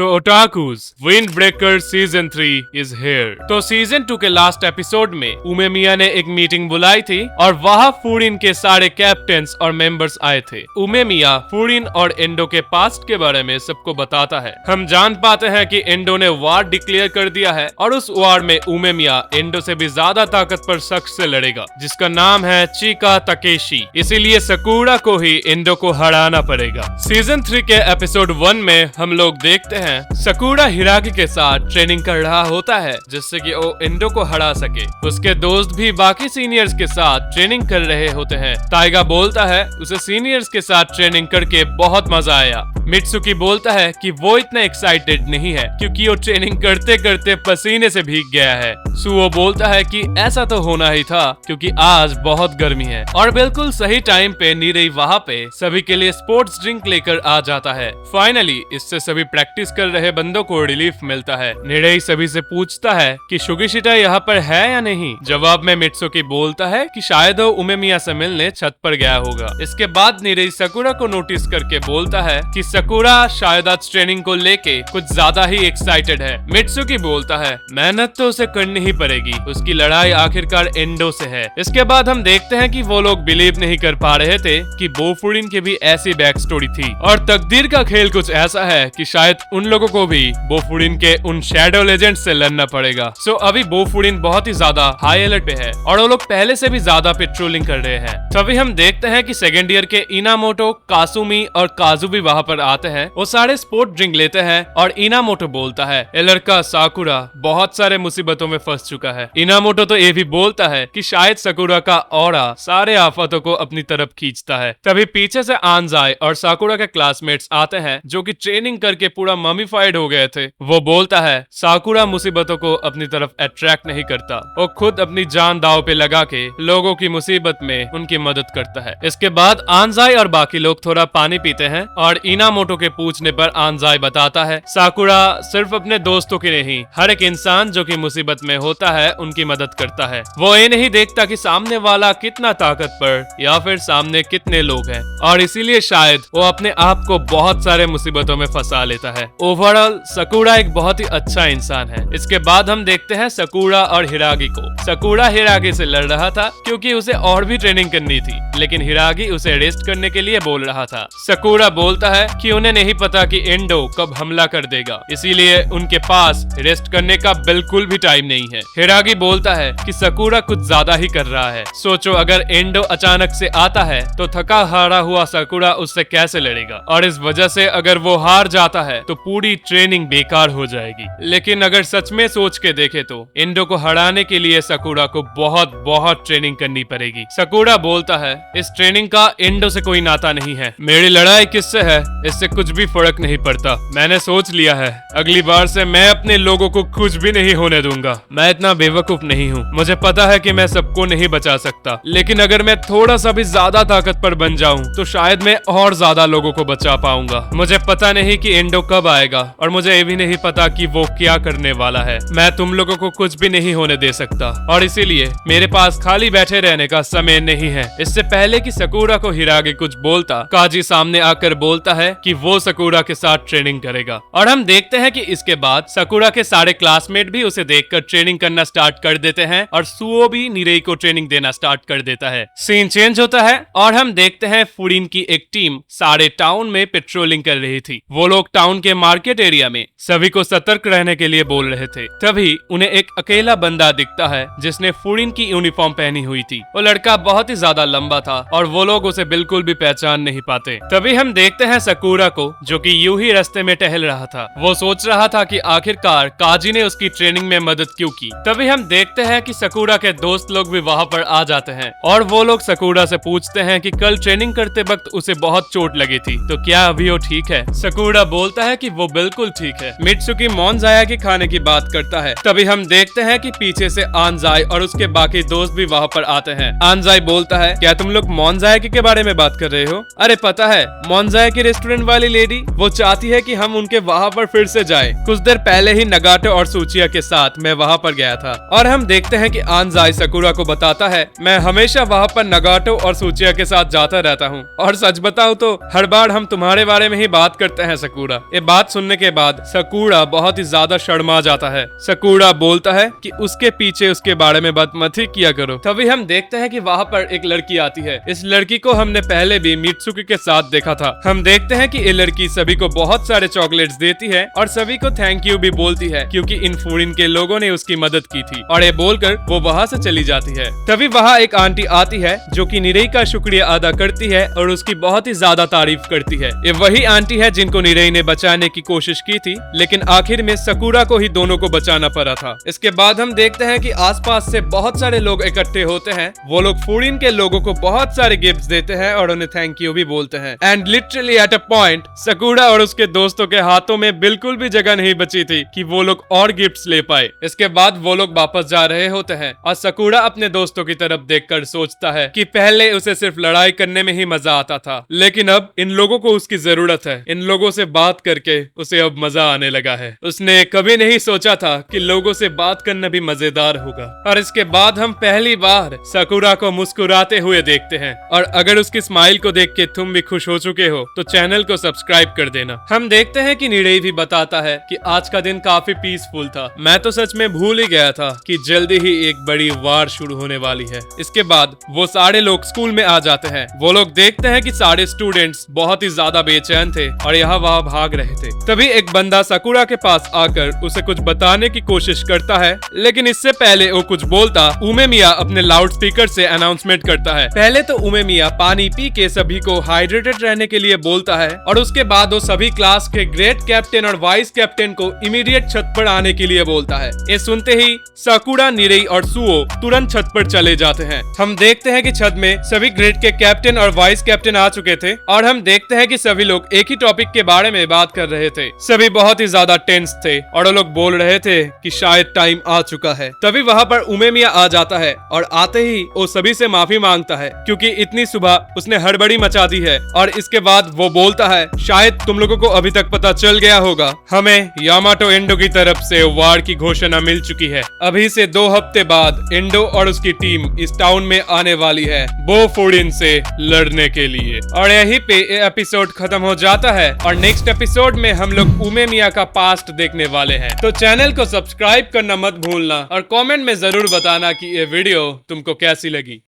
तो otakus wind breaker season 3 is here. तो season 2 के लास्ट एपिसोड में उमेमिया ने एक मीटिंग बुलाई थी और वहाँ फूरिन के सारे कैप्टन्स और मेंबर्स आए थे। उमेमिया फूरिन और एंडो के पास्ट के बारे में सबको बताता है। हम जान पाते हैं कि एंडो ने वार डिक्लेयर कर दिया है और उस वार में उमेमिया एंडो से भी ज्यादा ताकतवर शख्स से लड़ेगा जिसका नाम है चिका तकेशी। इसीलिए सकुरा को ही एंडो को हराना पड़ेगा। सीजन 3 के एपिसोड 1 में हम लोग देखते हैं सकुरा हिरागी के साथ ट्रेनिंग कर रहा होता है जिससे कि वो एंडो को हरा सके। उसके दोस्त भी बाकी सीनियर्स के साथ ट्रेनिंग कर रहे होते हैं। टाइगा बोलता है उसे सीनियर्स के साथ ट्रेनिंग करके बहुत मजा आया। मित्सुकी बोलता है कि वो इतना एक्साइटेड नहीं है क्योंकि वो ट्रेनिंग करते करते पसीने से भीग गया है। सुओ बोलता है कि ऐसा तो होना ही था क्योंकि आज बहुत गर्मी है। और बिल्कुल सही टाइम पे नीरई वहाँ पे सभी के लिए स्पोर्ट्स ड्रिंक लेकर आ जाता है। फाइनली इससे सभी प्रैक्टिस कर रहे बंदों को रिलीफ मिलता है। नीरई सभी से पूछता है कि शुगिशिटा यहाँ पर है या नहीं। जवाब में मित्सुकी बोलता है कि शायद वो उमेमिया से मिलने छत पर गया होगा। इसके बाद नीरई सकुरा को नोटिस करके बोलता है कि सकुरा शायद आज ट्रेनिंग को लेके कुछ ज्यादा ही एक्साइटेड है। मित्सुकी बोलता है मेहनत तो उसे करनी ही पड़ेगी, उसकी लड़ाई आखिरकार एंडो से है। इसके बाद हम देखते हैं कि वो लोग बिलीव नहीं कर पा रहे थे कि बोफुरिन की भी ऐसी बैक स्टोरी थी और तकदीर का खेल कुछ ऐसा है कि शायद उन लोगों को भी बोफुरिन के उन शैडो लेजेंड से लड़ना पड़ेगा। सो अभी बोफुरिन बहुत ही ज्यादा हाई अलर्ट पे है और वो लोग पहले से भी ज्यादा पेट्रोलिंग कर रहे हैं। तभी हम देखते हैं कि सेकेंड ईयर के इनामोटो, कासुमी और काजू भी वहाँ पर आते हैं। वो सारे स्पोर्ट ड्रिंक लेते हैं और इनामोटो बोलता है ये लड़का साकुरा बहुत सारे मुसीबतों में फंस चुका है। इनामोटो तो ये भी बोलता है कि शायद सकुरा का ऑरा सारे आफतों को अपनी तरफ खींचता है। तभी पीछे से आनजाई और साकुरा के क्लासमेट्स आते हैं जो कि ट्रेनिंग करके पूरा ममीफाइड हो गए थे। वो बोलता है साकुरा मुसीबतों को अपनी तरफ अट्रैक्ट नहीं करता, वो खुद अपनी जान दांव पे लगा के लोगों की मुसीबत में उनकी मदद करता है। इसके बाद आनजाई और बाकी लोग थोड़ा पानी पीते हैं और इनामोटो के पूछने पर आनजाई बताता है साकुरा सिर्फ अपने दोस्तों की नहीं, हर एक इंसान जो कि मुसीबत में होता है उनकी मदद करता है। वो ये नहीं देखता कि सामने वाला कितना ताकतवर या फिर सामने कितने लोग हैं और इसीलिए शायद वो अपने आप को बहुत सारे मुसीबतों में फंसा लेता है। ओवरऑल सकुरा एक बहुत ही अच्छा इंसान है। इसके बाद हम देखते हैं सकुरा और हिरागी को। सकुरा हिरागी से लड़ रहा था क्योंकि उसे और भी ट्रेनिंग करनी थी, लेकिन हिरागी उसे रेस्ट करने के लिए बोल रहा था। सकुरा बोलता है कि उन्हें नहीं पता कि एंडो कब हमला कर देगा, इसीलिए उनके पास रेस्ट करने का बिल्कुल भी टाइम नहीं है। हिरागी बोलता है कि सकुरा कुछ ज्यादा ही कर रहा है। सोचो अगर एंडो अचानक से आता है तो थका हारा हुआ सकुरा उससे कैसे लड़ेगा और इस वजह से अगर वो हार जाता है तो पूरी ट्रेनिंग बेकार हो जाएगी। लेकिन अगर सच में सोच के देखे तो एंडो को हराने के लिए सकुरा को बहुत बहुत ट्रेनिंग करनी पड़ेगी। सकुरा बोलता है इस ट्रेनिंग का एंडो से कोई नाता नहीं है, मेरी लड़ाई किससे है इससे कुछ भी फर्क नहीं पड़ता। मैंने सोच लिया है अगली बार से मैं अपने लोगों को कुछ भी नहीं होने दूंगा। मैं इतना बेवकूफ नहीं हूँ, मुझे पता है कि मैं सबको नहीं बचा सकता, लेकिन अगर मैं थोड़ा सा भी ज्यादा ताकतवर बन जाऊं तो शायद मैं और ज्यादा लोगों को बचा पाऊंगा। मुझे पता नहीं कि एंडो कब आएगा और मुझे ये भी नहीं पता कि वो क्या करने वाला है। मैं तुम लोगों को कुछ भी नहीं होने दे सकता और इसीलिए मेरे पास खाली बैठे रहने का समय नहीं है। इससे पहले कि सकुरा को हिरागी कुछ बोलता, काजी सामने आकर बोलता है कि वो सकुरा के साथ ट्रेनिंग करेगा और हम देखते हैं कि इसके बाद सकुरा के सारे क्लासमेट भी उसे देखकर ट्रेनिंग करना स्टार्ट कर देते हैं और सुओ भी नीरई को ट्रेनिंग देना स्टार्ट कर देता है। सीन चेंज होता है और हम देखते हैं फूरिन की एक टीम सारे टाउन में पेट्रोलिंग कर रही थी। वो लोग टाउन के मार्केट एरिया में सभी को सतर्क रहने के लिए बोल रहे थे। तभी उन्हें एक अकेला बंदा दिखता है जिसने फूरिन की यूनिफॉर्म पहनी हुई थी। वो लड़का बहुत ही ज्यादा लंबा था और वो लोग उसे बिल्कुल भी पहचान नहीं पाते। तभी हम देखते हैं सकुरा को जो कि यूं ही रास्ते में टहल रहा था। वो सोच रहा था कि आखिरकार काजी ने उसकी ट्रेनिंग में मदद क्यों की। तभी हम देखते हैं कि सकुरा के दोस्त लोग भी वहाँ पर आ जाते हैं और वो लोग सकुरा से पूछते हैं कि कल ट्रेनिंग करते वक्त उसे बहुत चोट लगी थी तो क्या अभी वो ठीक है। सकुरा बोलता है कि वो बिल्कुल ठीक है। मित्सुकी मोनजाया के खाने की बात करता है। तभी हम देखते हैं कि पीछे से आनजाई और उसके बाकी दोस्त भी वहाँ पर आते हैं। आनजाई बोलता है क्या तुम लोग मोनजाया के बारे में बात कर रहे हो? अरे पता है मोनजाया की रेस्टोरेंट वाली लेडी, वो चाहती है कि हम उनके वहाँ पर फिर से जाएं। कुछ देर पहले ही नगाटो और सूचिया के साथ मैं वहाँ पर गया था। और हम देखते हैं कि आनजाई सकुरा को बताता है मैं हमेशा वहाँ पर नगाटो और सूचिया के साथ जाता रहता हूँ और सच बताऊँ तो हर बार हम तुम्हारे बारे में ही बात करते हैं सकुरा। ये बात बात सुनने के बाद सकुरा बहुत ही ज्यादा शर्मा जाता है। सकुरा बोलता है कि उसके पीछे उसके बारे में बदतमीजी किया करो। तभी हम देखते हैं कि वहाँ पर एक लड़की आती है। इस लड़की को हमने पहले भी मित्सुकी के साथ देखा था। हम देखते हैं कि ये लड़की सभी को बहुत सारे चॉकलेट्स देती है और सभी को थैंक यू भी बोलती है क्योंकि इन फूरिन के लोगों ने उसकी मदद की थी, और ये बोलकर वो वहाँ से चली जाती है। तभी वहाँ एक आंटी आती है जो कि निरई का शुक्रिया अदा करती है और उसकी बहुत ही ज्यादा तारीफ करती है। ये वही आंटी है जिनको निरई ने बचाने की कोशिश की थी, लेकिन आखिर में सकुरा को ही दोनों को बचाना पड़ा था। इसके बाद हम देखते हैं कि आसपास से बहुत सारे लोग इकट्ठे होते हैं। वो लोग फूरिन के लोगों को बहुत सारे गिफ्ट्स देते हैं और उन्हें थैंक यू भी बोलते हैं। And literally at a point sakura और उसके दोस्तों के हाथों में बिल्कुल भी जगह नहीं बची थी कि वो लोग और गिफ्ट्स ले पाए। इसके बाद वो लोग वापस जा रहे होते हैं और सकुरा अपने दोस्तों की तरफ देखकर सोचता है कि पहले उसे सिर्फ लड़ाई करने में ही मजा आता था, लेकिन अब इन लोगों को उसकी जरूरत है। इन लोगों से बात करके उसे अब मजा आने लगा है। उसने कभी नहीं सोचा था कि लोगों से बात करना भी मजेदार होगा। और इसके बाद हम पहली बार सकुरा को मुस्कुराते हुए देखते हैं, और अगर उसकी स्माइल को देख के तुम भी खुश हो चुके हो तो चैनल को सब्सक्राइब कर देना। हम देखते हैं कि निरई भी बताता है कि आज का दिन काफी पीसफुल था। मैं तो सच में भूल ही गया था कि जल्दी ही एक बड़ी वार शुरू होने वाली है। इसके बाद वो सारे लोग स्कूल में आ जाते हैं। वो लोग देखते हैं कि सारे स्टूडेंट्स बहुत ही ज्यादा बेचैन थे और यहाँ वहाँ भाग रहे थे। तभी एक बंदा सकुरा के पास आकर उसे कुछ बताने की कोशिश करता है, लेकिन इससे पहले वो कुछ बोलता उमेमिया अपने लाउड स्पीकर से अनाउंसमेंट करता है। पहले तो उमेमिया पानी पी के सभी को हाइड्रेटेड रहने के लिए बोलता है, और उसके बाद वो सभी क्लास के ग्रेड कैप्टन और वाइस कैप्टन को इमीडिएट छत पर आने के लिए बोलता है। ये सुनते ही सकुरा, निरई और सुओ तुरंत छत पर चले जाते हैं। हम देखते हैं कि छत में सभी ग्रेड के कैप्टन और वाइस कैप्टन आ चुके थे, और हम देखते हैं कि सभी लोग एक ही टॉपिक के बारे में बात कर रहे थे। सभी बहुत ही ज्यादा टेंस थे और वो लोग बोल रहे थे कि शायद टाइम आ चुका है। तभी वहाँ पर उमेमिया आ जाता है और आते ही वो सभी से माफी मांगता है क्योंकि इतनी सुबह उसने हड़बड़ी मचा दी है। और इसके बाद वो बोलता है, शायद तुम लोगों को अभी तक पता चल गया होगा, हमें यामाटो एंडो की तरफ से वार की घोषणा मिल चुकी है। अभी से 2 हफ्ते बाद एंडो और उसकी टीम इस टाउन में आने वाली है बो फूरिन से लड़ने के लिए। और यहीं पे ये एपिसोड खत्म हो जाता है, और नेक्स्ट एपिसोड में हम लोग उमेमिया का पास्ट देखने वाले हैं। तो चैनल को सब्सक्राइब करना मत भूलना और कमेंट में जरूर बताना कि ये वीडियो तुमको कैसी लगी।